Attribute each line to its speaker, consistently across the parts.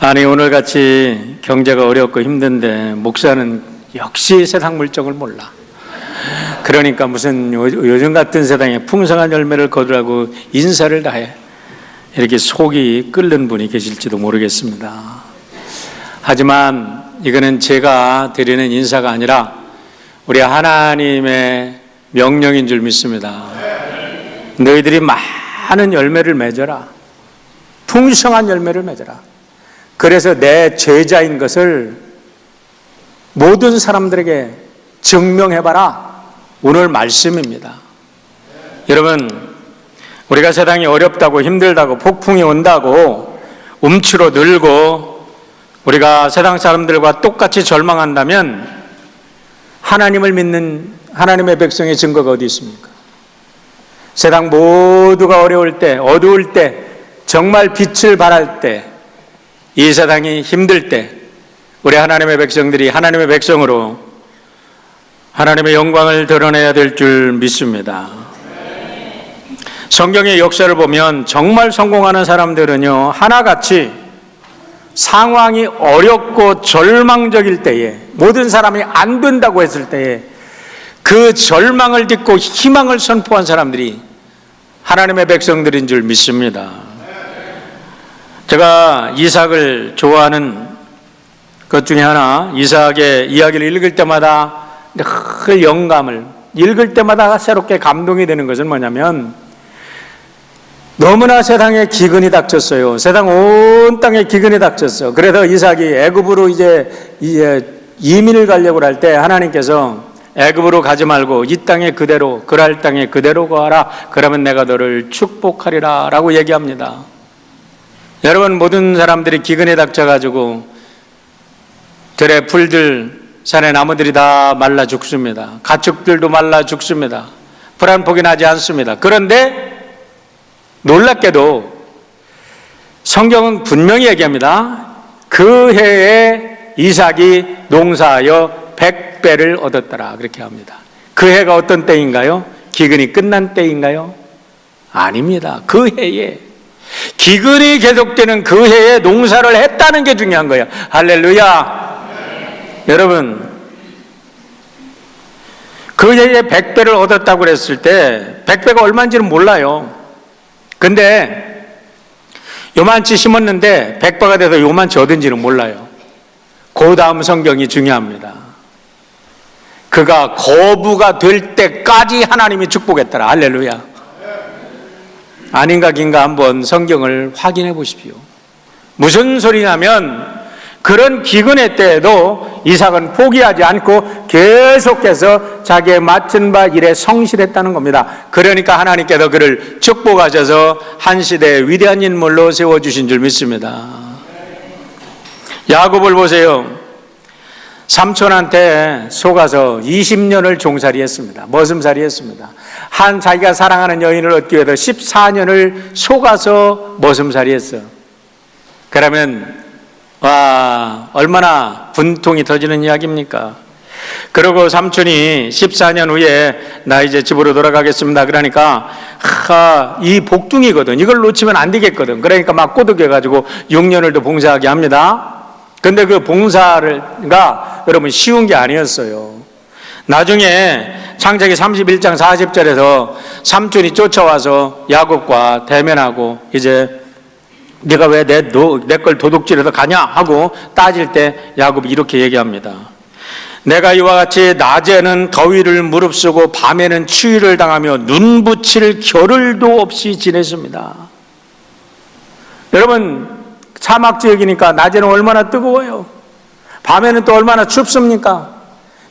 Speaker 1: 아니, 오늘같이 경제가 어렵고 힘든데 목사는 역시 세상 물정을 몰라. 그러니까 무슨 요즘 같은 세상에 풍성한 열매를 거두라고 인사를 다해. 이렇게 속이 끓는 분이 계실지도 모르겠습니다. 하지만 이거는 제가 드리는 인사가 아니라 우리 하나님의 명령인 줄 믿습니다. 너희들이 많은 열매를 맺어라. 풍성한 열매를 맺어라. 그래서 내 제자인 것을 모든 사람들에게 증명해봐라. 오늘 말씀입니다. 여러분, 우리가 세상이 어렵다고 힘들다고 폭풍이 온다고 움츠러 늘고 우리가 세상 사람들과 똑같이 절망한다면 하나님을 믿는 하나님의 백성의 증거가 어디 있습니까? 세상 모두가 어려울 때, 어두울 때, 정말 빛을 발할 때, 이 세상이 힘들 때 우리 하나님의 백성들이 하나님의 백성으로 하나님의 영광을 드러내야 될 줄 믿습니다. 성경의 역사를 보면 정말 성공하는 사람들은요, 하나같이 상황이 어렵고 절망적일 때에, 모든 사람이 안 된다고 했을 때에 그 절망을 딛고 희망을 선포한 사람들이 하나님의 백성들인 줄 믿습니다. 제가 이삭을 좋아하는 것 중에 하나, 이삭의 이야기를 읽을 때마다 늘 영감을, 읽을 때마다 새롭게 감동이 되는 것은 뭐냐면, 너무나 세상에 기근이 닥쳤어요. 세상 온 땅에 기근이 닥쳤어. 그래서 이삭이 애굽으로 이제 이민을 가려고 할 때 하나님께서 애굽으로 가지 말고 이 땅에 그대로, 그랄 땅에 그대로 거하라. 그러면 내가 너를 축복하리라 라고 얘기합니다. 여러분, 모든 사람들이 기근에 닥쳐가지고 들의 풀들, 산의 나무들이 다 말라 죽습니다. 가축들도 말라 죽습니다. 불안폭이 나지 않습니다. 그런데 놀랍게도 성경은 분명히 얘기합니다. 그 해에 이삭이 농사하여 100배를 얻었더라, 그렇게 합니다. 그 해가 어떤 때인가요? 기근이 끝난 때인가요? 아닙니다. 그 해에, 기근이 계속되는 그 해에 농사를 했다는 게 중요한 거예요. 할렐루야. 여러분, 그 해에 100배를 얻었다고 그랬을 때 100배가 얼마인지는 몰라요. 근데 요만치 심었는데 100배가 돼서 요만치 얻은지는 몰라요. 그 다음 성경이 중요합니다. 그가 거부가 될 때까지 하나님이 축복했더라. 할렐루야. 아닌가 긴가 한번 성경을 확인해 보십시오. 무슨 소리냐면, 그런 기근의 때에도 이삭은 포기하지 않고 계속해서 자기의 맡은 바 일에 성실했다는 겁니다. 그러니까 하나님께서 그를 축복하셔서 한 시대의 위대한 인물로 세워주신 줄 믿습니다. 야곱을 보세요. 삼촌한테 속아서 20년을 종살이 했습니다. 머슴살이 했습니다. 한 자기가 사랑하는 여인을 얻기 위해서 14년을 속아서 머슴살이 했어. 그러면 와, 얼마나 분통이 터지는 이야기입니까? 그러고 삼촌이 14년 후에 나 이제 집으로 돌아가겠습니다. 그러니까 이 복둥이거든. 이걸 놓치면 안 되겠거든. 그러니까 막 꼬드겨가지고 6년을 더 봉사하게 합니다. 근데 그 봉사가 여러분 쉬운 게 아니었어요. 나중에 창세기 31장 40절에서 삼촌이 쫓아와서 야곱과 대면하고 이제 네가 왜 내 걸 도둑질해서 가냐 하고 따질 때 야곱이 이렇게 얘기합니다. 내가 이와 같이 낮에는 더위를 무릅쓰고 밤에는 추위를 당하며 눈 붙일 겨를도 없이 지냈습니다. 여러분, 사막 지역이니까 낮에는 얼마나 뜨거워요. 밤에는 또 얼마나 춥습니까?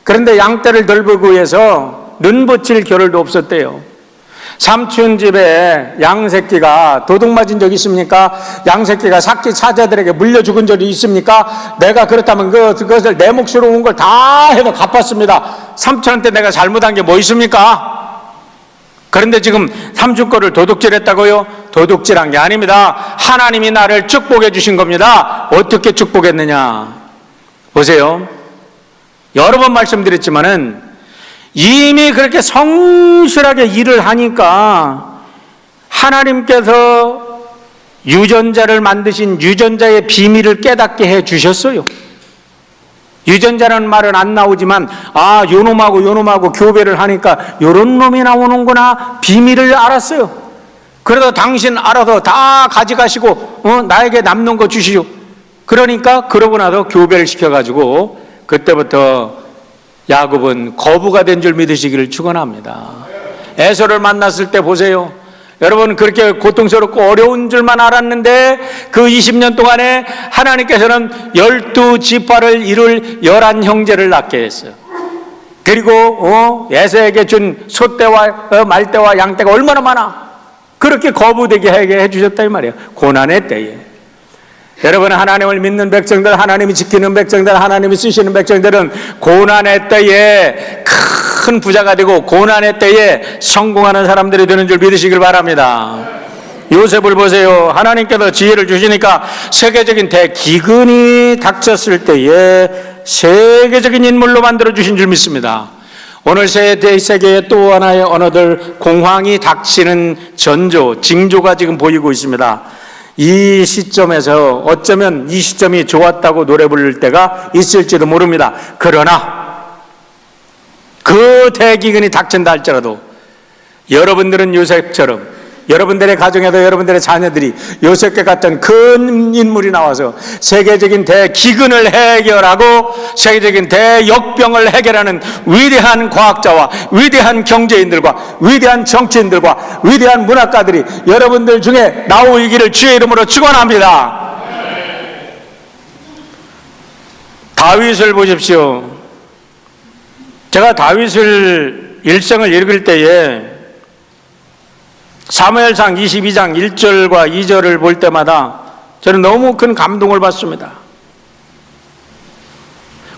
Speaker 1: 그런데 양떼를 돌보기 위해서 눈 붙일 겨를도 없었대요. 삼촌 집에 양새끼가 도둑 맞은 적 있습니까? 양새끼가 삭기 사자들에게 물려 죽은 적이 있습니까? 내가 그렇다면 그것을 내 몫으로 온 걸 다 해서 갚았습니다. 삼촌한테 내가 잘못한 게 뭐 있습니까? 그런데 지금 삼촌 거를 도둑질했다고요? 도둑질한 게 아닙니다. 하나님이 나를 축복해 주신 겁니다. 어떻게 축복했느냐? 보세요. 여러 번 말씀드렸지만은 이미 그렇게 성실하게 일을 하니까 하나님께서 유전자를 만드신 유전자의 비밀을 깨닫게 해 주셨어요. 유전자라는 말은 안 나오지만 요놈하고 요놈하고 교배를 하니까 요런 놈이 나오는구나 비밀을 알았어요. 그래도 당신 알아서 다 가져가시고 나에게 남는 거 주시오. 그러니까 그러고 나서 교배를 시켜가지고 그때부터 야곱은 거부가 된 줄 믿으시기를 축원합니다. 에서를 만났을 때 보세요. 여러분, 그렇게 고통스럽고 어려운 줄만 알았는데 그 20년 동안에 하나님께서는 12지파를 이룰 11형제를 낳게 했어요. 그리고 에서에게 준 소떼와 말떼와 양떼가 얼마나 많아. 그렇게 거부되게 하게 해주셨다 이 말이에요. 고난의 때에. 여러분, 하나님을 믿는 백성들, 하나님이 지키는 백성들, 하나님이 쓰시는 백성들은 고난의 때에 큰 부자가 되고 고난의 때에 성공하는 사람들이 되는 줄 믿으시길 바랍니다. 요셉을 보세요. 하나님께서 지혜를 주시니까 세계적인 대기근이 닥쳤을 때에 세계적인 인물로 만들어 주신 줄 믿습니다. 오늘 세계의 또 하나의 언어들 공황이 닥치는 전조, 징조가 지금 보이고 있습니다. 이 시점에서 어쩌면 이 시점이 좋았다고 노래 부를 때가 있을지도 모릅니다. 그러나 그 대기근이 닥친다 할지라도 여러분들은 요셉처럼 여러분들의 가정에도 여러분들의 자녀들이 요셉과 같은 큰 인물이 나와서 세계적인 대기근을 해결하고 세계적인 대역병을 해결하는 위대한 과학자와 위대한 경제인들과 위대한 정치인들과 위대한 문학가들이 여러분들 중에 나오기를 주의 이름으로 축원합니다. 다윗을 보십시오. 제가 다윗을 일생을 읽을 때에 사무엘상 22장 1절과 2절을 볼 때마다 저는 너무 큰 감동을 받습니다.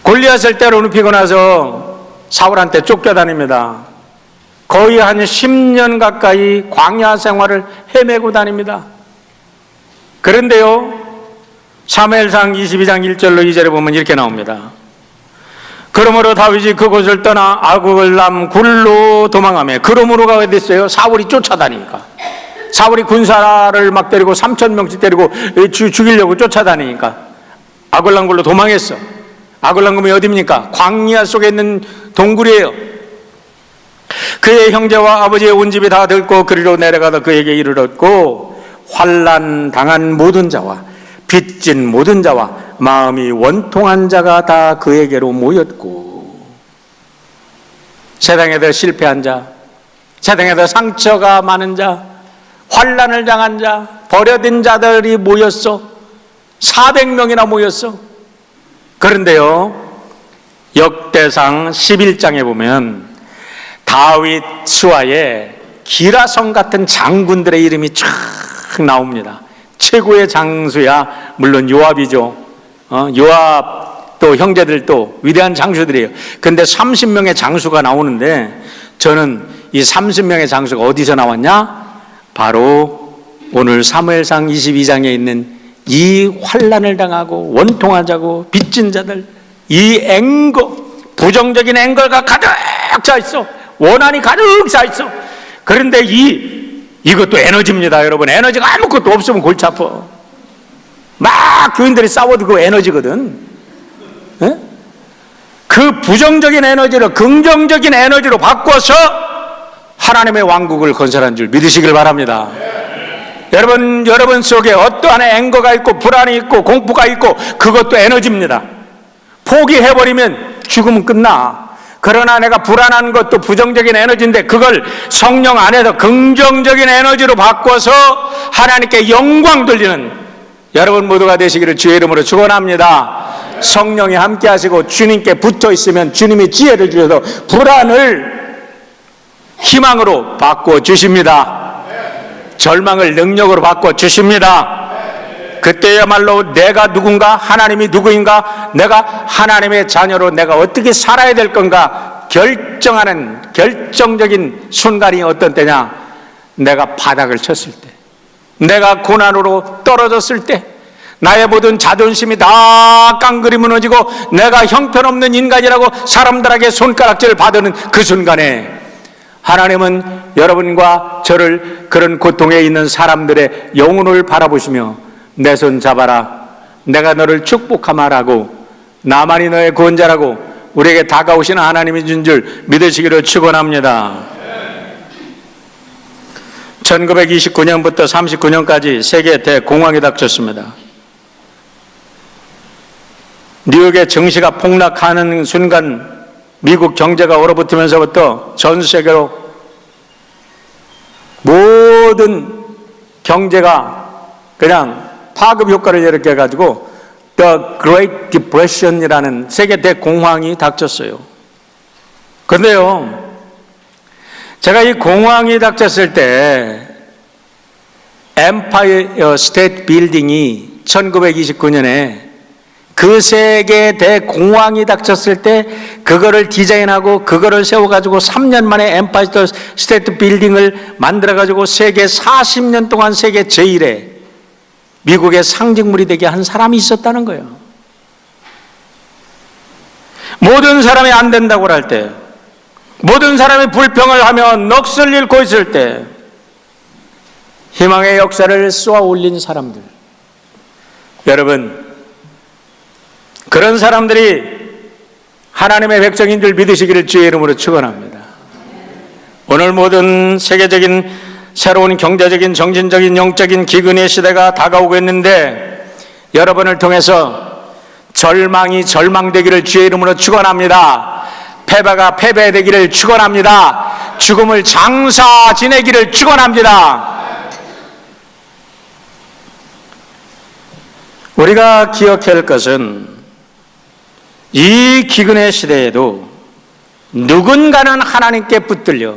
Speaker 1: 골리앗을 때려 눕히고 나서 사울한테 쫓겨다닙니다. 거의 한 10년 가까이 광야 생활을 헤매고 다닙니다. 그런데요, 사무엘상 22장 1절로 2절에 보면 이렇게 나옵니다. 그러므로 다윗이 그곳을 떠나 아굴람 굴로 도망하며, 그러므로가 어디 있어요? 사울이 쫓아다니니까. 사울이 군사를 막 데리고 3,000명씩 데리고 죽이려고 쫓아다니니까 아굴람 굴로 도망했어. 아굴람 굴이 어디입니까? 광야 속에 있는 동굴이에요. 그의 형제와 아버지의 온 집이 다 들고 그리로 내려가다 그에게 이르렀고, 환난 당한 모든 자와 빚진 모든 자와 마음이 원통한 자가 다 그에게로 모였고, 세상에서 실패한 자, 세상에서 상처가 많은 자, 환난을 당한 자, 버려진 자들이 모였어. 400명이나 모였어. 그런데요, 역대상 11장에 보면 다윗 수하에 기라성 같은 장군들의 이름이 쫙 나옵니다. 최고의 장수야 물론 요압이죠. 요압도 형제들도 위대한 장수들이에요. 근데 30명의 장수가 나오는데 저는 이 30명의 장수가 어디서 나왔냐? 바로 오늘 사무엘상 22장에 있는 이 환난을 당하고 원통하자고 빚진 자들, 이 앵거, 부정적인 앵거가 가득 차 있어. 원한이 가득 차 있어. 그런데 이것도 에너지입니다, 여러분. 에너지가 아무것도 없으면 골치 아파. 막 교인들이 싸워도 그 에너지거든. 에? 그 부정적인 에너지를 긍정적인 에너지로 바꿔서 하나님의 왕국을 건설한 줄 믿으시길 바랍니다. 여러분 속에 어떠한 앵거가 있고 불안이 있고 공포가 있고 그것도 에너지입니다. 포기해버리면 죽으면 끝나. 그러나 내가 불안한 것도 부정적인 에너지인데 그걸 성령 안에서 긍정적인 에너지로 바꿔서 하나님께 영광 돌리는 여러분 모두가 되시기를 주의 이름으로 축원합니다. 성령이 함께 하시고 주님께 붙어 있으면 주님이 지혜를 주셔서 불안을 희망으로 바꿔 주십니다. 절망을 능력으로 바꿔 주십니다. 그때야말로 내가 누군가, 하나님이 누구인가, 내가 하나님의 자녀로 내가 어떻게 살아야 될 건가 결정하는 결정적인 순간이 어떤 때냐? 내가 바닥을 쳤을 때, 내가 고난으로 떨어졌을 때, 나의 모든 자존심이 다 깡그리 무너지고 내가 형편없는 인간이라고 사람들에게 손가락질을 받는 그 순간에 하나님은 여러분과 저를 그런 고통에 있는 사람들의 영혼을 바라보시며 내 손 잡아라, 내가 너를 축복하마라고, 나만이 너의 구원자라고 우리에게 다가오시는 하나님인 줄 믿으시기를 축원합니다. 1929년부터 39년까지 세계 대공황이 닥쳤습니다. 뉴욕의 증시가 폭락하는 순간 미국 경제가 얼어붙으면서부터 전 세계로 모든 경제가 그냥 파급 효과를 일으켜가지고 The Great Depression이라는 세계 대공황이 닥쳤어요. 그런데요, 제가 이 공황이 닥쳤을 때 엠파이어 스테이트 빌딩이 1929년에 그 세계 대공황이 닥쳤을 때 그거를 디자인하고 그거를 세워가지고 3년 만에 엠파이어 스테이트 빌딩을 만들어가지고 세계 40년 동안 세계 제1의 미국의 상징물이 되게 한 사람이 있었다는 거예요. 모든 사람이 안 된다고 할 때, 모든 사람이 불평을 하며 넋을 잃고 있을 때 희망의 역사를 쏘아 올린 사람들, 여러분, 그런 사람들이 하나님의 백성인 줄 믿으시기를 주의 이름으로 축원합니다. 오늘 모든 세계적인 새로운 경제적인, 정신적인, 영적인 기근의 시대가 다가오고 있는데 여러분을 통해서 절망이 절망되기를 주의 이름으로 축원합니다. 패배가 패배되기를 축원합니다. 죽음을 장사 지내기를 축원합니다. 우리가 기억해야 할 것은 이 기근의 시대에도 누군가는 하나님께 붙들려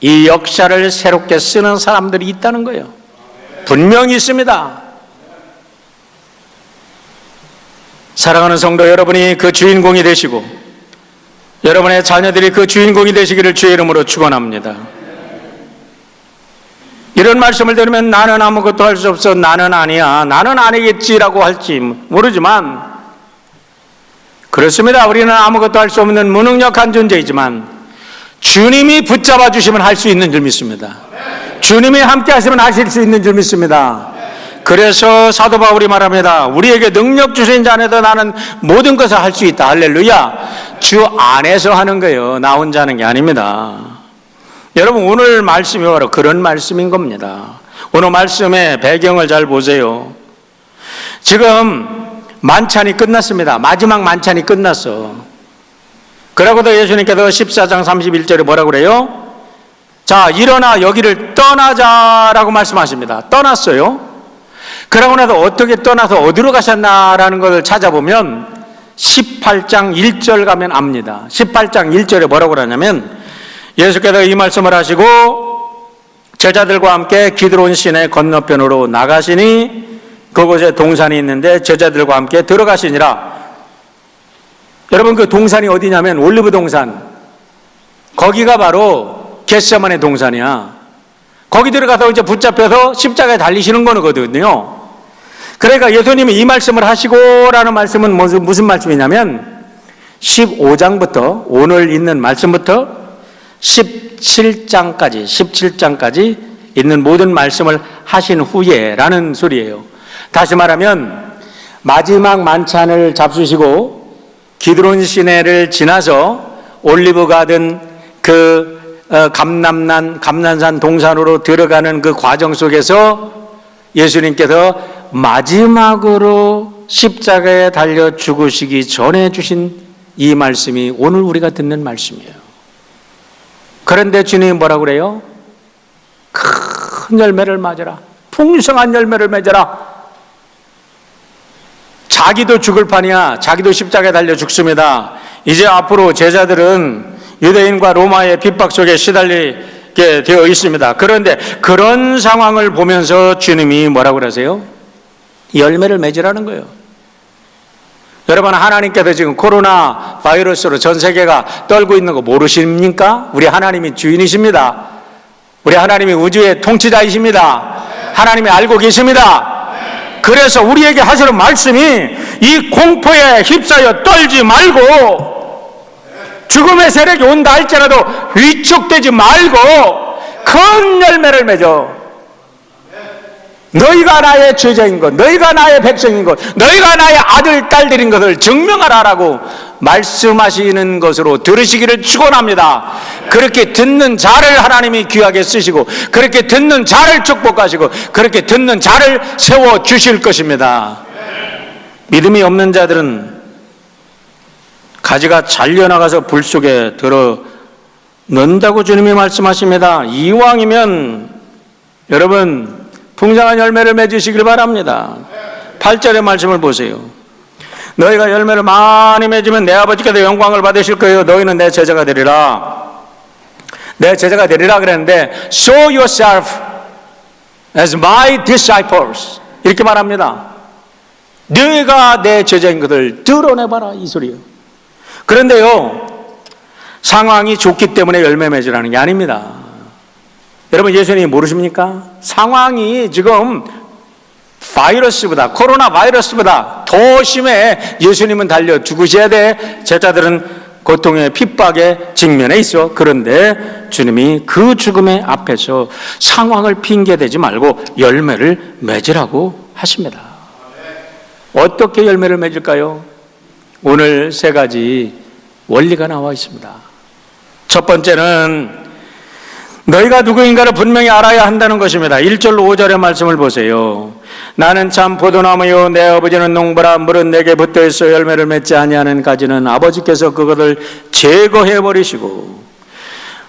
Speaker 1: 이 역사를 새롭게 쓰는 사람들이 있다는 거예요. 분명히 있습니다. 사랑하는 성도 여러분이 그 주인공이 되시고 여러분의 자녀들이 그 주인공이 되시기를 주의 이름으로 축원합니다. 이런 말씀을 들으면 나는 아무것도 할 수 없어, 나는 아니야, 나는 아니겠지라고 할지 모르지만 그렇습니다. 우리는 아무것도 할 수 없는 무능력한 존재이지만 주님이 붙잡아 주시면 할 수 있는 줄 믿습니다. 주님이 함께 하시면 하실 수 있는 줄 믿습니다. 그래서 사도 바울이 말합니다. 우리에게 능력 주신 자 안에서 나는 모든 것을 할 수 있다. 할렐루야. 주 안에서 하는 거예요. 나 혼자 하는 게 아닙니다. 여러분, 오늘 말씀이 바로 그런 말씀인 겁니다. 오늘 말씀의 배경을 잘 보세요. 지금 만찬이 끝났습니다. 마지막 만찬이 끝났어. 그러고도 예수님께서 14장 31절에 뭐라고 그래요? 자, 일어나 여기를 떠나자라고 말씀하십니다. 떠났어요. 그러고 나서 어떻게 떠나서 어디로 가셨나라는 것을 찾아보면 18장 1절 가면 압니다. 18장 1절에 뭐라고 그러냐면 예수께서 이 말씀을 하시고 제자들과 함께 기드론 시내 건너편으로 나가시니 그곳에 동산이 있는데 제자들과 함께 들어가시니라. 여러분, 그 동산이 어디냐면 올리브 동산. 거기가 바로 겟세마네 동산이야. 거기 들어가서 이제 붙잡혀서 십자가에 달리시는 거거든요. 그러니까 예수님이 이 말씀을 하시고라는 말씀은 무슨 말씀이냐면 15장부터 오늘 있는 말씀부터 17장까지 있는 모든 말씀을 하신 후에라는 소리예요. 다시 말하면 마지막 만찬을 잡수시고 기드론 시내를 지나서 올리브 가든 그 감난산 동산으로 들어가는 그 과정 속에서 예수님께서 마지막으로 십자가에 달려 죽으시기 전에 주신 이 말씀이 오늘 우리가 듣는 말씀이에요. 그런데 주님이 뭐라고 그래요? 큰 열매를 맺어라. 풍성한 열매를 맺어라. 자기도 죽을 판이야. 자기도 십자가에 달려 죽습니다. 이제 앞으로 제자들은 유대인과 로마의 핍박 속에 시달리게 되어 있습니다. 그런데 그런 상황을 보면서 주님이 뭐라고 그러세요? 열매를 맺으라는 거예요. 여러분, 하나님께서 지금 코로나 바이러스로 전 세계가 떨고 있는 거 모르십니까? 우리 하나님이 주인이십니다. 우리 하나님이 우주의 통치자이십니다. 하나님이 알고 계십니다. 그래서 우리에게 하시는 말씀이 이 공포에 휩싸여 떨지 말고 죽음의 세력이 온다 할지라도 위축되지 말고 큰 열매를 맺어. 너희가 나의 제자인 것, 너희가 나의 백성인 것, 너희가 나의 아들, 딸들인 것을 증명하라라고 말씀하시는 것으로 들으시기를 축원합니다. 그렇게 듣는 자를 하나님이 귀하게 쓰시고, 그렇게 듣는 자를 축복하시고, 그렇게 듣는 자를 세워주실 것입니다. 믿음이 없는 자들은 가지가 잘려나가서 불 속에 들어 넣는다고 주님이 말씀하십니다. 이왕이면 여러분 풍성한 열매를 맺으시길 바랍니다. 8절의 말씀을 보세요. 너희가 열매를 많이 맺으면 내 아버지께서 영광을 받으실 거예요. 너희는 내 제자가 되리라. 내 제자가 되리라 그랬는데 show yourself as my disciples 이렇게 말합니다. 너희가 내 제자인 것을 드러내봐라 이 소리예요. 그런데요, 상황이 좋기 때문에 열매 맺으라는 게 아닙니다. 여러분 예수님이 모르십니까? 상황이 지금 바이러스보다, 코로나 바이러스보다 더 심해. 예수님은 달려 죽으셔야 돼. 제자들은 고통의 핍박에 직면해 있어. 그런데 주님이 그 죽음의 앞에서 상황을 핑계대지 말고 열매를 맺으라고 하십니다. 어떻게 열매를 맺을까요? 오늘 세 가지 원리가 나와 있습니다. 첫 번째는 너희가 누구인가를 분명히 알아야 한다는 것입니다. 1절로 5절의 말씀을 보세요. 나는 참 포도나무요 내 아버지는 농부라. 물은 내게 붙어있어 열매를 맺지 아니하는 가지는 아버지께서 그것을 제거해 버리시고,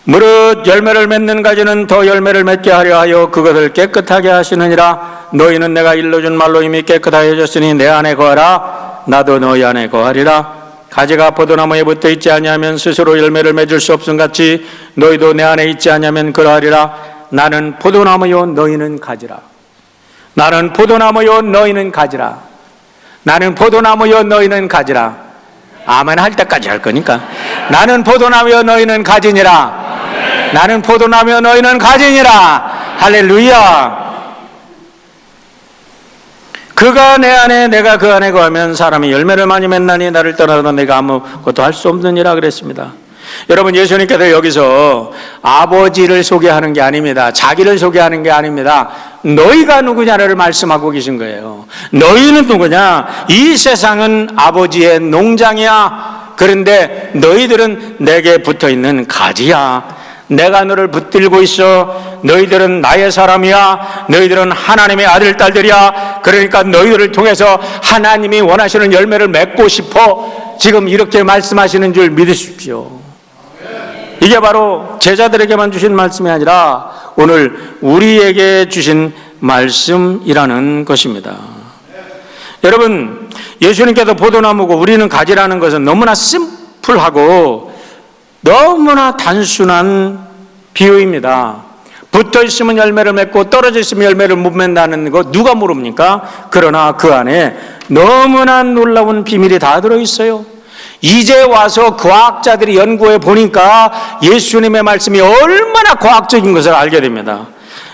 Speaker 1: 무릇 열매를 맺는 가지는 더 열매를 맺게 하려 하여 그것을 깨끗하게 하시느니라. 너희는 내가 일러준 말로 이미 깨끗하여졌으니 내 안에 거하라. 나도 너희 안에 거하리라. 가지가 포도나무에 붙어 있지 아니하면 스스로 열매를 맺을 수 없음 같이 너희도 내 안에 있지 아니하면 그러하리라. 나는 포도나무요 너희는 가지라. 나는 포도나무요 너희는 가지라. 나는 포도나무요 너희는 가지라. 아멘 할 때까지 할 거니까. 나는 포도나무요 너희는 가지니라. 나는 포도나무요 너희는 가지니라. 할렐루야. 그가 내 안에 내가 그 안에 거하면 사람이 열매를 많이 맺나니 나를 떠나서 내가 아무것도 할 수 없느니라 그랬습니다. 여러분 예수님께서 여기서 아버지를 소개하는 게 아닙니다. 자기를 소개하는 게 아닙니다. 너희가 누구냐를 말씀하고 계신 거예요. 너희는 누구냐? 이 세상은 아버지의 농장이야. 그런데 너희들은 내게 붙어있는 가지야. 내가 너를 붙들고 있어. 너희들은 나의 사람이야. 너희들은 하나님의 아들, 딸들이야. 그러니까 너희들을 통해서 하나님이 원하시는 열매를 맺고 싶어. 지금 이렇게 말씀하시는 줄 믿으십시오. 이게 바로 제자들에게만 주신 말씀이 아니라 오늘 우리에게 주신 말씀이라는 것입니다. 여러분, 예수님께서 포도나무고 우리는 가지라는 것은 너무나 심플하고 너무나 단순한 비유입니다. 붙어 있으면 열매를 맺고 떨어져 있으면 열매를 못 맺는다는 거 누가 모릅니까? 그러나 그 안에 너무나 놀라운 비밀이 다 들어있어요. 이제 와서 과학자들이 연구해 보니까 예수님의 말씀이 얼마나 과학적인 것을 알게 됩니다.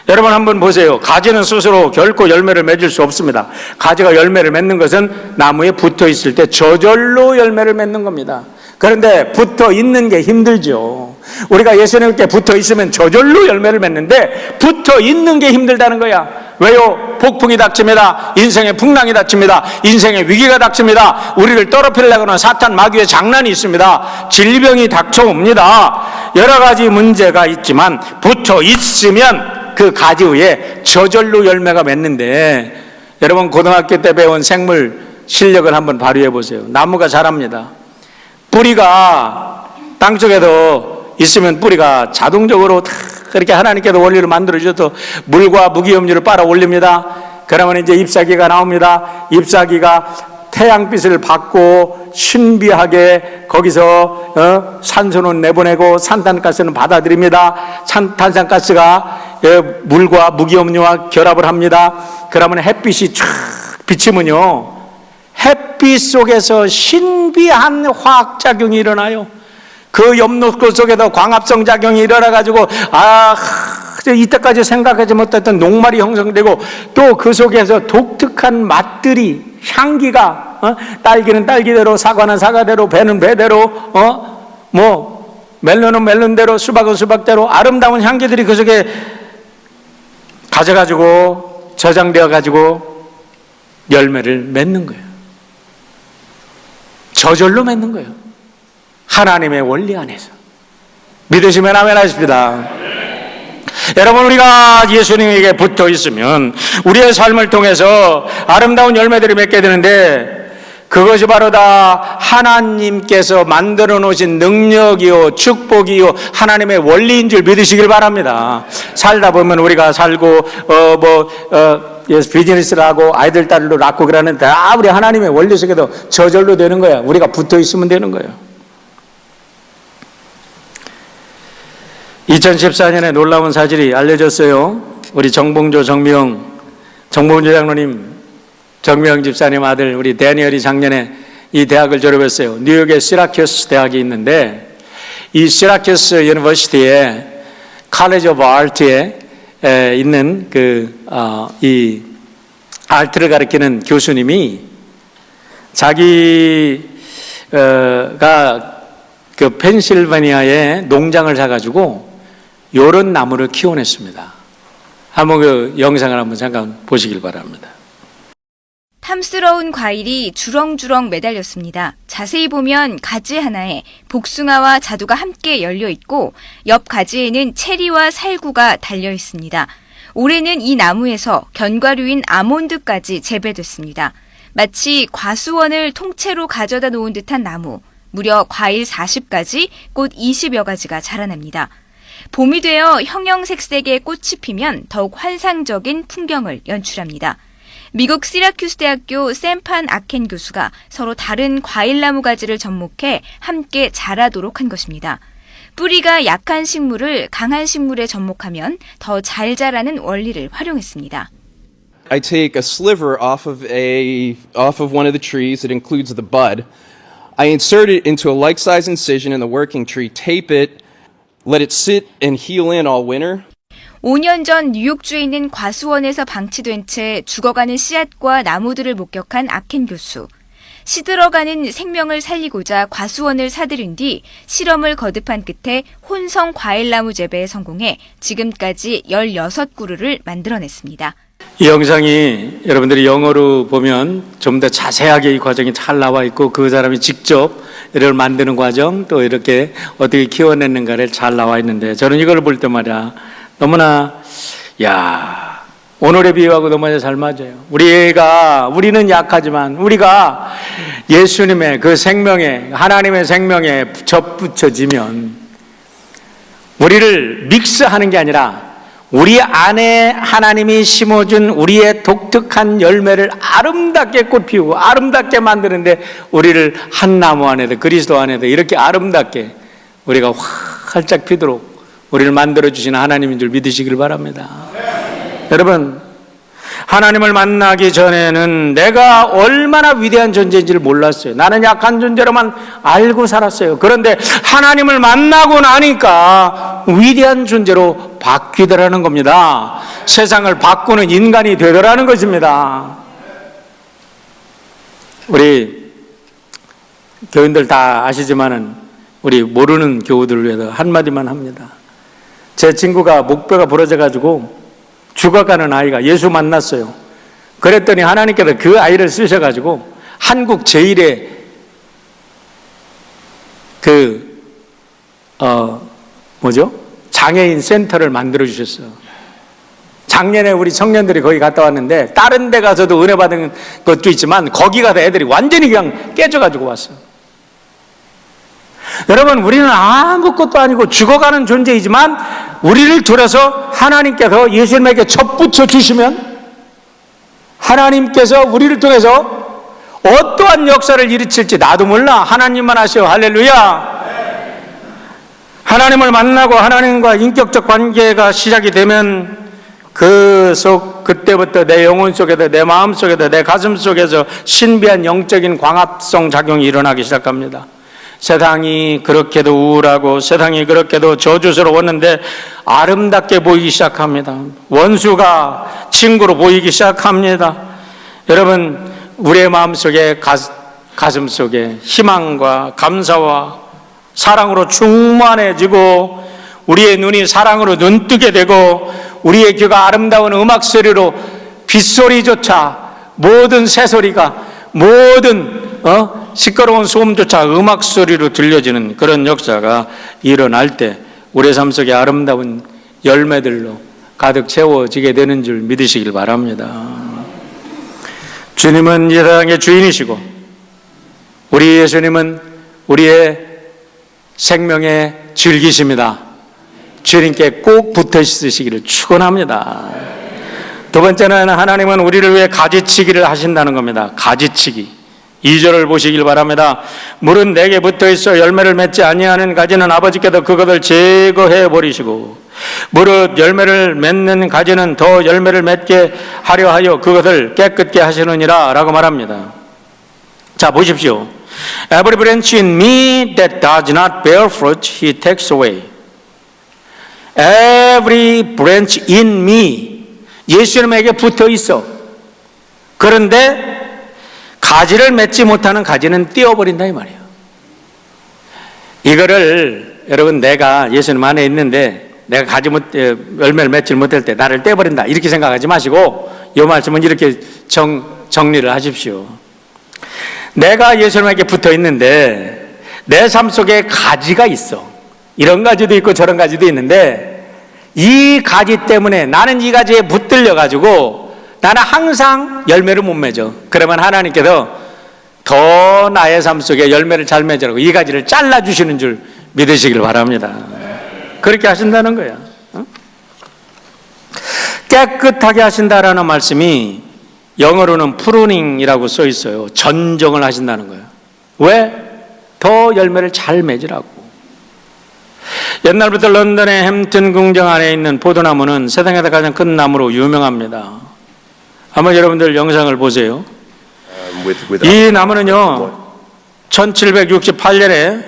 Speaker 1: 여러분 한번 보세요. 가지는 스스로 결코 열매를 맺을 수 없습니다. 가지가 열매를 맺는 것은 나무에 붙어 있을 때 저절로 열매를 맺는 겁니다. 그런데 붙어 있는 게 힘들죠. 우리가 예수님께 붙어 있으면 저절로 열매를 맺는데 붙어 있는 게 힘들다는 거야. 왜요? 폭풍이 닥칩니다. 인생의 풍랑이 닥칩니다. 인생의 위기가 닥칩니다. 우리를 떨어뜨리려고 하는 사탄 마귀의 장난이 있습니다. 질병이 닥쳐옵니다. 여러 가지 문제가 있지만 붙어 있으면 그 가지 위에 저절로 열매가 맺는데, 여러분 고등학교 때 배운 생물 실력을 한번 발휘해 보세요. 나무가 자랍니다. 뿌리가 땅속에도 있으면 뿌리가 자동적으로 다 그렇게 하나님께서 원리를 만들어주셔서 물과 무기염류를 빨아 올립니다. 그러면 이제 잎사귀가 나옵니다. 잎사귀가 태양빛을 받고 신비하게 거기서 산소는 내보내고 산탄가스는 받아들입니다. 탄산가스가 물과 무기염류와 결합을 합니다. 그러면 햇빛이 쫙 비치면요, 햇빛 속에서 신비한 화학작용이 일어나요. 그 엽록소 속에서 광합성 작용이 일어나가지고 이때까지 생각하지 못했던 녹말이 형성되고, 또 그 속에서 독특한 맛들이, 향기가, 딸기는 딸기대로, 사과는 사과대로, 배는 배대로 멜론은 멜론대로, 수박은 수박대로 아름다운 향기들이 그 속에 가져가지고 저장되어 가지고 열매를 맺는 거예요. 저절로 맺는 거예요. 하나님의 원리 안에서. 믿으시면 아멘 하십니다. 여러분, 우리가 예수님에게 붙어 있으면 우리의 삶을 통해서 아름다운 열매들이 맺게 되는데, 그것이 바로 다 하나님께서 만들어 놓으신 능력이요 축복이요 하나님의 원리인 줄 믿으시길 바랍니다. 살다 보면 우리가 살고 비즈니스를 하고 아이들 딸로 낳고 그러는데 다 우리 하나님의 원리 속에도 저절로 되는 거야. 우리가 붙어 있으면 되는 거예요. 2014년에 놀라운 사실이 알려졌어요. 우리 정봉조 장로님, 정명 집사님 아들 우리 데니얼이 작년에 이 대학을 졸업했어요. 뉴욕의 시라큐스 대학이 있는데, 이 시라큐스 유니버시티에 칼리지 오브 아트에 있는 이 아트를 가르치는 교수님이 자기가 그 펜실베니아에 농장을 사가지고 요런 나무를 키워냈습니다. 한번 그 영상을 한번 잠깐 보시길 바랍니다.
Speaker 2: 탐스러운 과일이 주렁주렁 매달렸습니다. 자세히 보면 가지 하나에 복숭아와 자두가 함께 열려 있고, 옆 가지에는 체리와 살구가 달려 있습니다. 올해는 이 나무에서 견과류인 아몬드까지 재배됐습니다. 마치 과수원을 통째로 가져다 놓은 듯한 나무, 무려 과일 40가지, 꽃 20여 가지가 자라납니다. 봄이 되어 형형색색의 꽃이 피면 더욱 환상적인 풍경을 연출합니다. 미국 시라큐스 대학교 샘판 아켄 교수가 서로 다른 과일나무 가지를 접목해 함께 자라도록 한 것입니다. 뿌리가 약한 식물을 강한 식물에 접목하면 더 잘 자라는 원리를 활용했습니다.
Speaker 3: I take a sliver off of one of the trees that includes the bud. I insert it into a like-size incision in the working tree, tape it, let it sit and heal in all winter.
Speaker 2: 5년 전 뉴욕주에 있는 과수원에서 방치된 채 죽어가는 씨앗과 나무들을 목격한 아켄 교수. 시들어가는 생명을 살리고자 과수원을 사들인 뒤 실험을 거듭한 끝에 혼성 과일나무 재배에 성공해 지금까지 16그루를 만들어냈습니다.
Speaker 1: 이 영상이 여러분들이 영어로 보면 좀 더 자세하게 이 과정이 잘 나와 있고, 그 사람이 직접 이를 만드는 과정, 또 이렇게 어떻게 키워냈는가를 잘 나와 있는데, 저는 이걸 볼 때 말이야, 너무나 오늘의 비유하고 너무나 잘 맞아요. 우리는 약하지만 우리가 예수님의 그 생명에, 하나님의 생명에 접붙여지면 우리를 믹스하는 게 아니라 우리 안에 하나님이 심어준 우리의 독특한 열매를 아름답게 꽃피우고 아름답게 만드는데, 우리를 한 나무 안에도, 그리스도 안에도 이렇게 아름답게 우리가 활짝 피도록 우리를 만들어주시는 하나님인 줄 믿으시길 바랍니다. 여러분, 하나님을 만나기 전에는 내가 얼마나 위대한 존재인지를 몰랐어요. 나는 약한 존재로만 알고 살았어요. 그런데 하나님을 만나고 나니까 위대한 존재로 바뀌더라는 겁니다. 세상을 바꾸는 인간이 되더라는 것입니다. 우리 교인들 다 아시지만은 우리 모르는 교우들을 위해서 한마디만 합니다. 제 친구가 목뼈가 부러져가지고 죽어가는 아이가 예수 만났어요. 그랬더니 하나님께서 그 아이를 쓰셔가지고 한국 제1의 장애인 센터를 만들어 주셨어요. 작년에 우리 청년들이 거기 갔다 왔는데, 다른 데 가서도 은혜 받은 것도 있지만 거기 가서 애들이 완전히 그냥 깨져가지고 왔어요. 여러분, 우리는 아무것도 아니고 죽어가는 존재이지만 우리를 들어서 하나님께서 예수님에게 접붙여 주시면 하나님께서 우리를 통해서 어떠한 역사를 일으킬지 나도 몰라. 하나님만 아시오. 할렐루야. 하나님을 만나고 하나님과 인격적 관계가 시작이 되면 그때부터 내 영혼 속에도, 내 마음 속에도, 내 가슴 속에서 신비한 영적인 광합성 작용이 일어나기 시작합니다. 세상이 그렇게도 우울하고 세상이 그렇게도 저주스러웠는데 아름답게 보이기 시작합니다. 원수가 친구로 보이기 시작합니다. 여러분, 우리의 마음속에, 가슴 속에 희망과 감사와 사랑으로 충만해지고 우리의 눈이 사랑으로 눈뜨게 되고 우리의 귀가 아름다운 음악 소리로 빗소리조차 모든 새소리가 모든 시끄러운 소음조차 음악 소리로 들려지는 그런 역사가 일어날 때 우리의 삶 속에 아름다운 열매들로 가득 채워지게 되는 줄 믿으시길 바랍니다. 주님은 이 세상의 주인이시고 우리 예수님은 우리의 생명의 즐기십니다. 주님께 꼭 붙어 있으시기를 축원합니다. 두 번째는 하나님은 우리를 위해 가지치기를 하신다는 겁니다. 가지치기. 2절을 보시길 바랍니다. 물은 내게 붙어 있어 열매를 맺지 아니하는 가지는 아버지께서 그것을 제거해 버리시고 무릇 열매를 맺는 가지는 더 열매를 맺게 하려 하여 그것을 깨끗게 하시느니라 라고 말합니다. 자, 보십시오. Every branch in me that does not bear fruit, he takes away. Every branch in me. 예수님에게 붙어 있어. 그런데 가지를 맺지 못하는 가지는 떼어버린다 이 말이에요. 이거를 여러분 내가 예수님 안에 있는데 내가 열매를 맺지 못할 때 나를 떼버린다 이렇게 생각하지 마시고 이 말씀은 이렇게 정리를 하십시오. 내가 예수님에게 붙어 있는데 내 삶 속에 가지가 있어. 이런 가지도 있고 저런 가지도 있는데 이 가지 때문에 나는 이 가지에 붙들려 가지고 나는 항상 열매를 못 맺어. 그러면 하나님께서 더 나의 삶 속에 열매를 잘 맺으라고 이 가지를 잘라주시는 줄 믿으시길 바랍니다. 그렇게 하신다는 거야. 깨끗하게 하신다라는 말씀이 영어로는 프루닝이라고 써 있어요. 전정을 하신다는 거예요. 왜? 더 열매를 잘 맺으라고. 옛날부터 런던의 햄튼 궁정 안에 있는 포도나무는 세상에서 가장 큰 나무로 유명합니다. 한번 여러분들 영상을 보세요. 이 나무는요 1768년에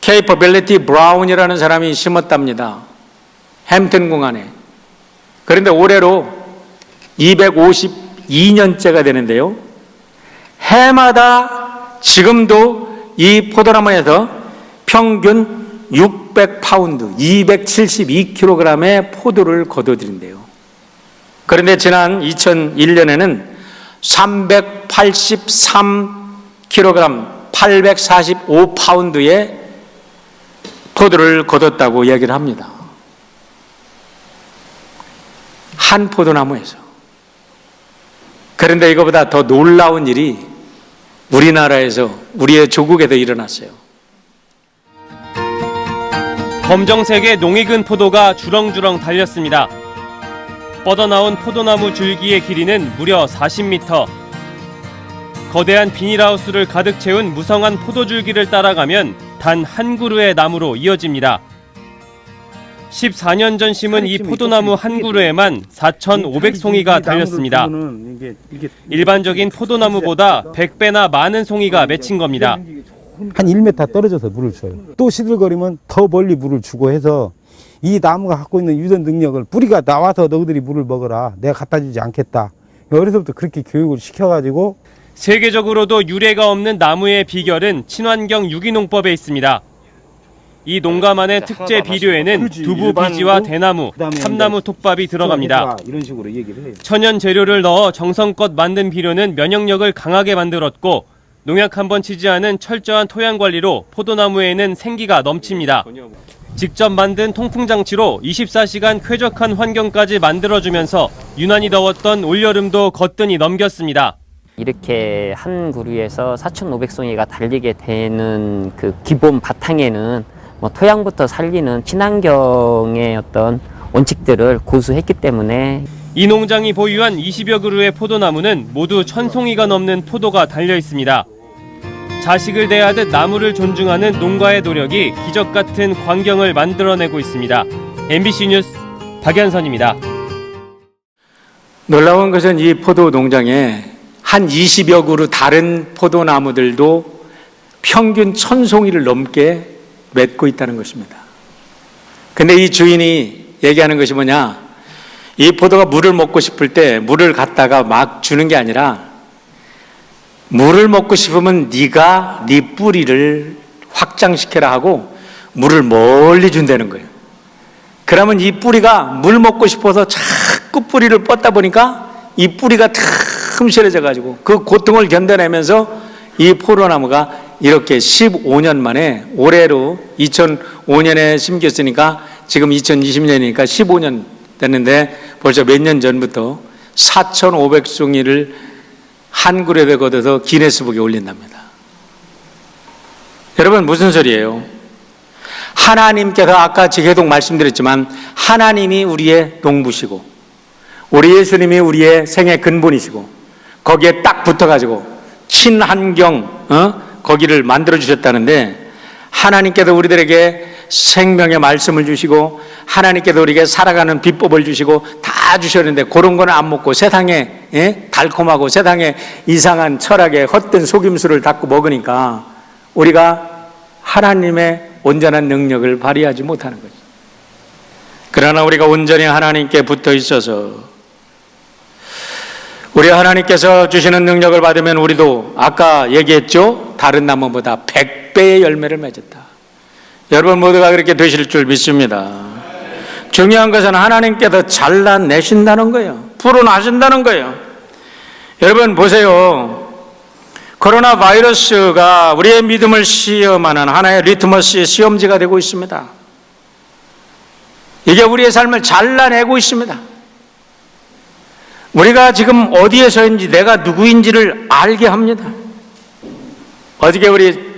Speaker 1: 케이퍼빌리티 브라운이라는 사람이 심었답니다. 햄튼 궁 안에. 그런데 올해로 252년째가 되는데요 해마다 지금도 이 포도나무에서 평균 600파운드 272kg의 포도를 거둬들인대요. 그런데 지난 2001년에는 383kg 845파운드의 포도를 거뒀다고 이야기를 합니다. 한 포도나무에서. 그런데 이거보다 더 놀라운 일이 우리나라에서 우리의 조국에도 일어났어요.
Speaker 4: 검정색의 농익은 포도가 주렁주렁 달렸습니다. 뻗어나온 포도나무 줄기의 길이는 무려 40m. 거대한 비닐하우스를 가득 채운 무성한 포도줄기를 따라가면 단 한 그루의 나무로 이어집니다. 14년 전 심은 이 포도나무 한 그루에만 4,500송이가 달렸습니다. 일반적인 포도나무보다 100배나 많은 송이가 맺힌 겁니다.
Speaker 5: 한 1m 떨어져서 물을 줘요. 또 시들거리면 더 멀리 물을 주고 해서 이 나무가 갖고 있는 유전 능력을 뿌리가 나와서 너희들이 물을 먹어라. 내가 갖다 주지 않겠다. 어려서부터 그렇게 교육을 시켜가지고
Speaker 4: 세계적으로도 유례가 없는 나무의 비결은 친환경 유기농법에 있습니다. 이 농가만의 특제 비료에는 두부 비지와 대나무, 참나무 톱밥이 들어갑니다.
Speaker 5: 이런 식으로 얘기를 해요.
Speaker 4: 천연 재료를 넣어 정성껏 만든 비료는 면역력을 강하게 만들었고 농약 한번 치지 않은 철저한 토양 관리로 포도나무에는 생기가 넘칩니다. 직접 만든 통풍장치로 24시간 쾌적한 환경까지 만들어주면서 유난히 더웠던 올여름도 거뜬히 넘겼습니다.
Speaker 6: 이렇게 한 그루에서 4,500송이가 달리게 되는 그 기본 바탕에는 토양부터 살리는 친환경의 어떤 원칙들을 고수했기 때문에
Speaker 4: 이 농장이 보유한 20여 그루의 포도나무는 모두 1,000송이가 넘는 포도가 달려 있습니다. 자식을 대하듯 나무를 존중하는 농가의 노력이 기적 같은 광경을 만들어내고 있습니다. MBC 뉴스 박연선입니다.
Speaker 1: 놀라운 것은 이 포도 농장에 한 20여 그루 다른 포도나무들도 평균 1,000송이를 넘게 맺고 있다는 것입니다. 근데 이 주인이 얘기하는 것이 뭐냐? 이 포도가 물을 먹고 싶을 때 물을 갖다가 막 주는 게 아니라 물을 먹고 싶으면 네가 네 뿌리를 확 확장시켜라 하고 물을 멀리 준다는 거예요. 그러면 이 뿌리가 물 먹고 싶어서 자꾸 뿌리를 뻗다 보니까 이 뿌리가 틈실해져 가지고 그 고통을 견뎌내면서 이 포도나무가 이렇게 15년 만에, 올해로 2005년에 심겼으니까 지금 2020년이니까 15년 됐는데 벌써 몇 년 전부터 4,500송이를 한 그룹에 걷어서 기네스북에 올린답니다. 여러분, 무슨 소리예요? 하나님께서 아까 계속 말씀드렸지만 하나님이 우리의 농부시고 우리 예수님이 우리의 생의 근본이시고 거기에 딱 붙어가지고 친환경 거기를 만들어주셨다는데, 하나님께서 우리들에게 생명의 말씀을 주시고 하나님께서 우리에게 살아가는 비법을 주시고 다 주셨는데 그런 거는 안 먹고 세상에 달콤하고 세상에 이상한 철학에 헛된 속임수를 닦고 먹으니까 우리가 하나님의 온전한 능력을 발휘하지 못하는 거죠. 그러나 우리가 온전히 하나님께 붙어 있어서 우리 하나님께서 주시는 능력을 받으면 우리도 아까 얘기했죠? 다른 나무보다 100배의 열매를 맺었다. 여러분 모두가 그렇게 되실 줄 믿습니다. 중요한 것은 하나님께서 잘라내신다는 거예요. 풀어나신다는 거예요. 여러분 보세요. 코로나 바이러스가 우리의 믿음을 시험하는 하나의 리트머스 시험지가 되고 있습니다. 이게 우리의 삶을 잘라내고 있습니다. 우리가 지금 어디에 서인지 내가 누구인지를 알게 합니다. 어저께 우리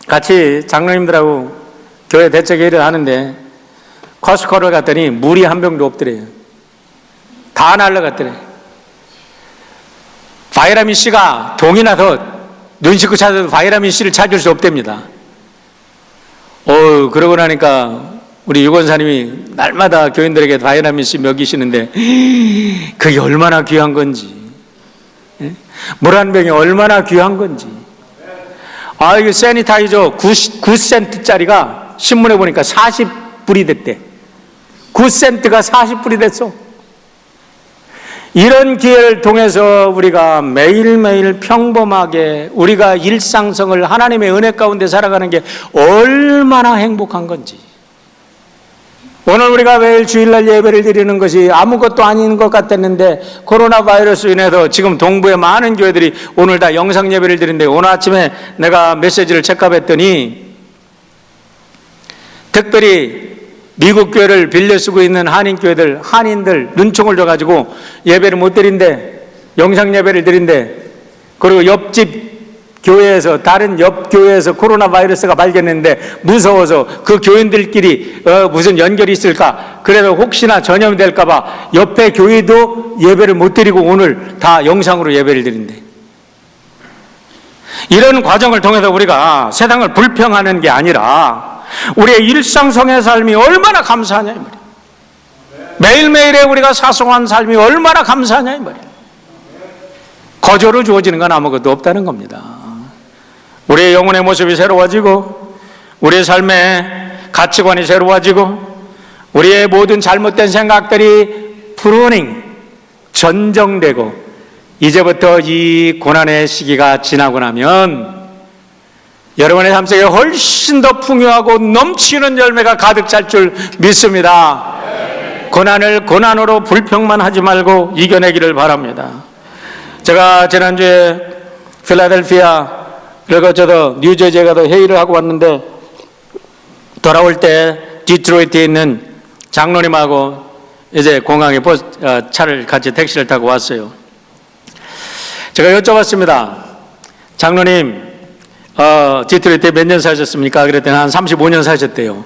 Speaker 1: 같이 장로님들하고 교회 대책회의를 하는데 커스코를 갔더니 물이 한 병도 없더래요. 다 날라갔더래. 바이타민 C가 동이 나서 눈 씻고 찾아도 바이타민 C를 찾을 수 없답니다. 그러고 나니까 우리 유권사님이 날마다 교인들에게 바이타민 C 먹이시는데 그게 얼마나 귀한 건지, 물 한 병이 얼마나 귀한 건지. 이거 세니타이저 9센트짜리가 신문에 보니까 40불이 됐대. 9센트가 40불이 됐어. 이런 기회를 통해서 우리가 매일매일 평범하게 우리가 일상성을 하나님의 은혜 가운데 살아가는 게 얼마나 행복한 건지. 오늘 우리가 매일 주일날 예배를 드리는 것이 아무것도 아닌 것 같았는데 코로나 바이러스로 인해서 지금 동부의 많은 교회들이 오늘 다 영상 예배를 드리는데, 오늘 아침에 내가 메시지를 체크했더니 특별히 미국 교회를 빌려 쓰고 있는 한인교회들, 한인들 눈총을 줘가지고 예배를 못 드린대, 영상 예배를 드린대. 그리고 옆집 교회에서, 다른 옆 교회에서 코로나 바이러스가 발견했는데 무서워서 그 교인들끼리 무슨 연결이 있을까, 그래서 혹시나 전염이 될까봐 옆에 교회도 예배를 못 드리고 오늘 다 영상으로 예배를 드린대. 이런 과정을 통해서 우리가 세상을 불평하는 게 아니라 우리의 일상성의 삶이 얼마나 감사하냐 이 말이에요. 매일매일의 우리가 사소한 삶이 얼마나 감사하냐 이 말이에요. 거저로 주어지는 건 아무것도 없다는 겁니다. 우리의 영혼의 모습이 새로워지고 우리의 삶의 가치관이 새로워지고 우리의 모든 잘못된 생각들이 프루닝, 전정되고 이제부터 이 고난의 시기가 지나고 나면 여러분의 삶 속에 훨씬 더 풍요하고 넘치는 열매가 가득 찰 줄 믿습니다. 고난을 고난으로 불평만 하지 말고 이겨내기를 바랍니다. 제가 지난주에 필라델피아 그리고 저도 뉴저지에 가서 회의를 하고 왔는데 돌아올 때 디트로이트에 있는 장로님하고 이제 공항에 차를 같이 택시를 타고 왔어요. 제가 여쭤봤습니다. 장로님, 디트로이트에 몇 년 사셨습니까? 그랬더니 한 35년 사셨대요.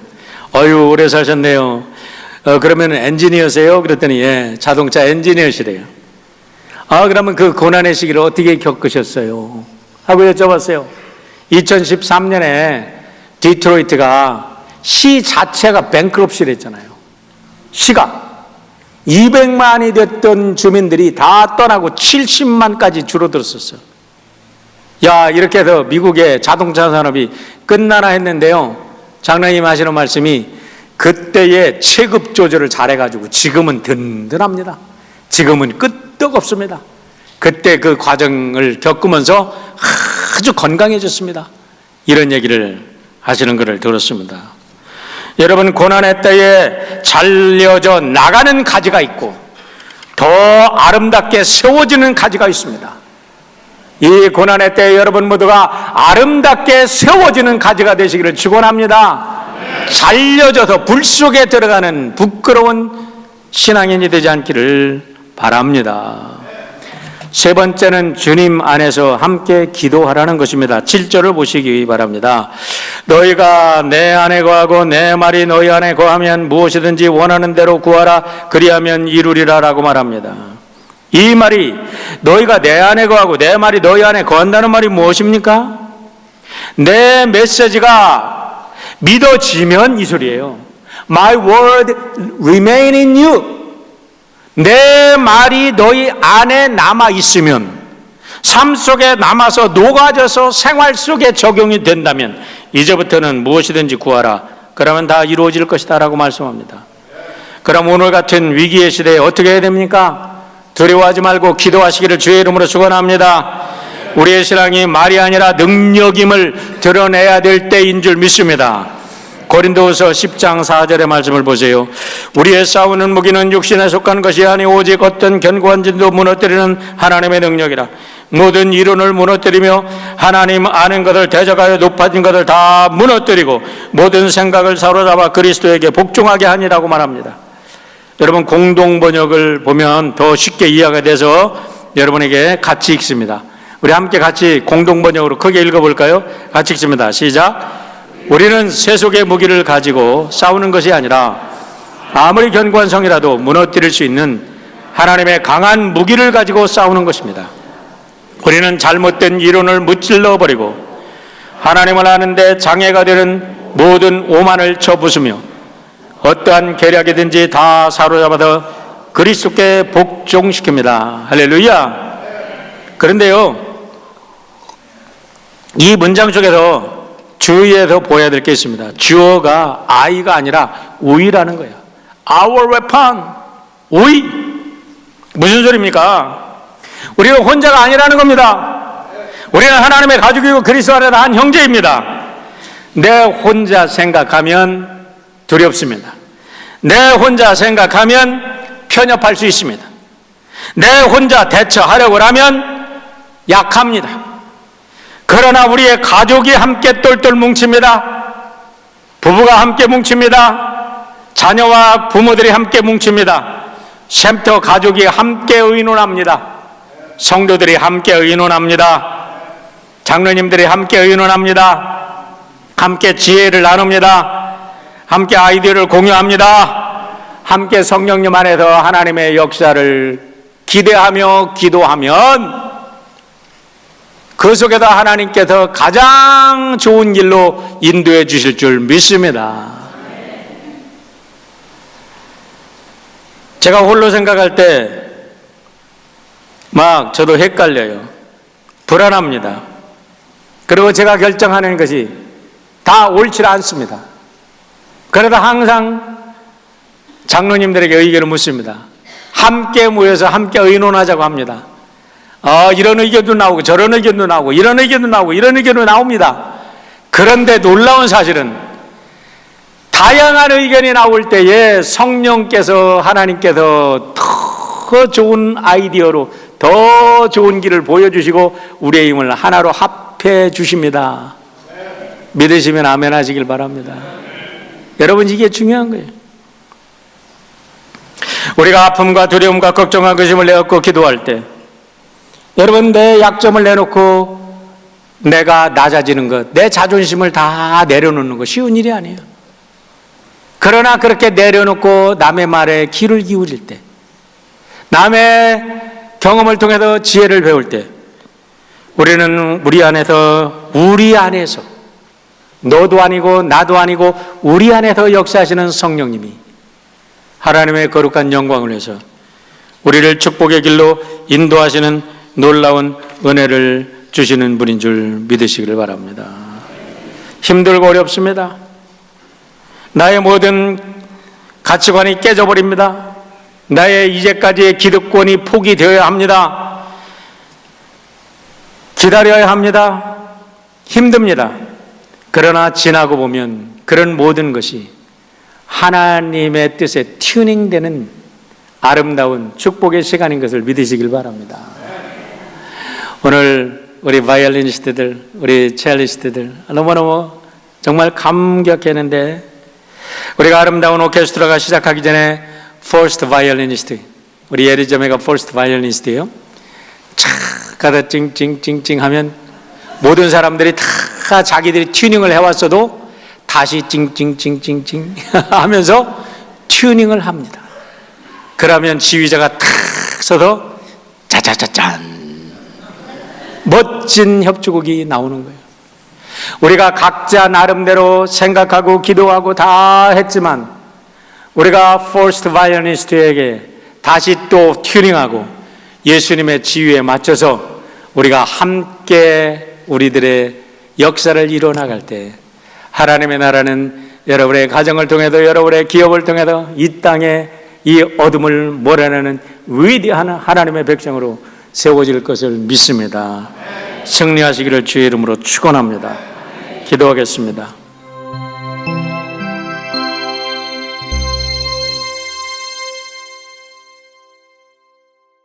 Speaker 1: 오래 사셨네요. 그러면 엔지니어세요? 그랬더니 예, 자동차 엔지니어시래요. 그러면 그 고난의 시기를 어떻게 겪으셨어요? 하고 여쭤봤어요. 2013년에 디트로이트가 시 자체가 뱅크럽시를 했잖아요. 시가 200만이 됐던 주민들이 다 떠나고 70만까지 줄어들었었어요. 이렇게 해서 미국의 자동차 산업이 끝나나 했는데요. 장로님 하시는 말씀이 그때의 체급 조절을 잘해가지고 지금은 든든합니다. 지금은 끄떡없습니다. 그때 그 과정을 겪으면서 아주 건강해졌습니다. 이런 얘기를 하시는 것을 들었습니다. 여러분, 고난의 때에 잘려져 나가는 가지가 있고 더 아름답게 세워지는 가지가 있습니다. 이 고난의 때에 여러분 모두가 아름답게 세워지는 가지가 되시기를 축원합니다. 잘려져서 불 속에 들어가는 부끄러운 신앙인이 되지 않기를 바랍니다. 세 번째는 주님 안에서 함께 기도하라는 것입니다. 7절을 보시기 바랍니다. 너희가 내 안에 거하고 내 말이 너희 안에 거하면 무엇이든지 원하는 대로 구하라 그리하면 이루리라 라고 말합니다. 이 말이 너희가 내 안에 거하고 내 말이 너희 안에 거한다는 말이 무엇입니까? 내 메시지가 믿어지면 이 소리예요. My word remain in you. 내 말이 너희 안에 남아 있으면, 삶 속에 남아서 녹아져서 생활 속에 적용이 된다면 이제부터는 무엇이든지 구하라. 그러면 다 이루어질 것이다 라고 말씀합니다. 그럼 오늘 같은 위기의 시대에 어떻게 해야 됩니까? 두려워하지 말고 기도하시기를 주의 이름으로 축원합니다. 우리의 신앙이 말이 아니라 능력임을 드러내야 될 때인 줄 믿습니다. 고린도후서 10장 4절의 말씀을 보세요. 우리의 싸우는 무기는 육신에 속한 것이 아니 오직 어떤 견고한 진도 무너뜨리는 하나님의 능력이라. 모든 이론을 무너뜨리며 하나님 아는 것을 대적하여 높아진 것을 다 무너뜨리고 모든 생각을 사로잡아 그리스도에게 복종하게 하니라고 말합니다. 여러분, 공동 번역을 보면 더 쉽게 이해가 돼서 여러분에게 같이 읽습니다. 우리 함께 같이 공동 번역으로 크게 읽어볼까요? 같이 읽습니다. 시작. 우리는 세속의 무기를 가지고 싸우는 것이 아니라 아무리 견고한 성이라도 무너뜨릴 수 있는 하나님의 강한 무기를 가지고 싸우는 것입니다. 우리는 잘못된 이론을 무찔러 버리고 하나님을 아는데 장애가 되는 모든 오만을 쳐부수며 어떠한 계략이든지 다 사로잡아서 그리스도께 복종시킵니다. 할렐루야. 그런데요, 이 문장 속에서 주의해서 보아야 될 게 있습니다. 주어가 I가 아니라 we라는 거예요. Our weapon, we. 무슨 소리입니까? 우리는 혼자가 아니라는 겁니다. 우리는 하나님의 가족이고 그리스도 안에 한 형제입니다. 내 혼자 생각하면 두렵습니다. 내 혼자 생각하면 편협할 수 있습니다. 내 혼자 대처하려고 하면 약합니다. 그러나 우리의 가족이 함께 똘똘 뭉칩니다. 부부가 함께 뭉칩니다. 자녀와 부모들이 함께 뭉칩니다. 쉼터 가족이 함께 의논합니다. 성도들이 함께 의논합니다. 장로님들이 함께 의논합니다. 함께 지혜를 나눕니다. 함께 아이디어를 공유합니다. 함께 성령님 안에서 하나님의 역사를 기대하며 기도하면 그 속에서 하나님께서 가장 좋은 길로 인도해 주실 줄 믿습니다. 제가 홀로 생각할 때 막 저도 헷갈려요. 불안합니다. 그리고 제가 결정하는 것이 다 옳지 않습니다. 그러다 항상 장로님들에게 의견을 묻습니다. 함께 모여서 함께 의논하자고 합니다. 이런 의견도 나오고 저런 의견도 나오고 이런 의견도 나오고 이런 의견도 나옵니다. 그런데 놀라운 사실은 다양한 의견이 나올 때에 성령께서 하나님께서 더 좋은 아이디어로 더 좋은 길을 보여주시고 우리의 힘을 하나로 합해 주십니다. 믿으시면 아멘 하시길 바랍니다. 여러분, 이게 중요한 거예요. 우리가 아픔과 두려움과 걱정과 근심을 내어놓고 기도할 때 여러분, 내 약점을 내놓고 내가 낮아지는 것, 내 자존심을 다 내려놓는 것 쉬운 일이 아니에요. 그러나 그렇게 내려놓고 남의 말에 귀를 기울일 때, 남의 경험을 통해서 지혜를 배울 때 우리는 우리 안에서 너도 아니고 나도 아니고 우리 안에서 역사하시는 성령님이 하나님의 거룩한 영광을 위해서 우리를 축복의 길로 인도하시는 놀라운 은혜를 주시는 분인 줄 믿으시기를 바랍니다. 힘들고 어렵습니다. 나의 모든 가치관이 깨져버립니다. 나의 이제까지의 기득권이 포기되어야 합니다. 기다려야 합니다. 힘듭니다. 그러나 지나고 보면 그런 모든 것이 하나님의 뜻에 튜닝되는 아름다운 축복의 시간인 것을 믿으시길 바랍니다. 오늘 우리 바이올리니스트들, 우리 첼리스트들 너무너무 정말 감격했는데, 우리가 아름다운 오케스트라가 시작하기 전에 퍼스트 바이올리니스트, 우리 예리점회가 퍼스트 바이올리니스트예요. 착 가다 찡찡찡찡 하면 모든 사람들이 다 자기들이 튜닝을 해왔어도 다시 찡찡찡찡찡 하면서 튜닝을 합니다. 그러면 지휘자가 탁 서서 짜자자짠 멋진 협주곡이 나오는 거예요. 우리가 각자 나름대로 생각하고 기도하고 다 했지만 우리가 퍼스트 바이올리니스트에게 다시 또 튜닝하고 예수님의 지휘에 맞춰서 우리가 함께 우리들의 역사를 이뤄나갈 때 하나님의 나라는 여러분의 가정을 통해서, 여러분의 기업을 통해서 이 땅에 이 어둠을 몰아내는 위대한 하나님의 백성으로 세워질 것을 믿습니다. 승리하시기를 주의 이름으로 축원합니다. 기도하겠습니다.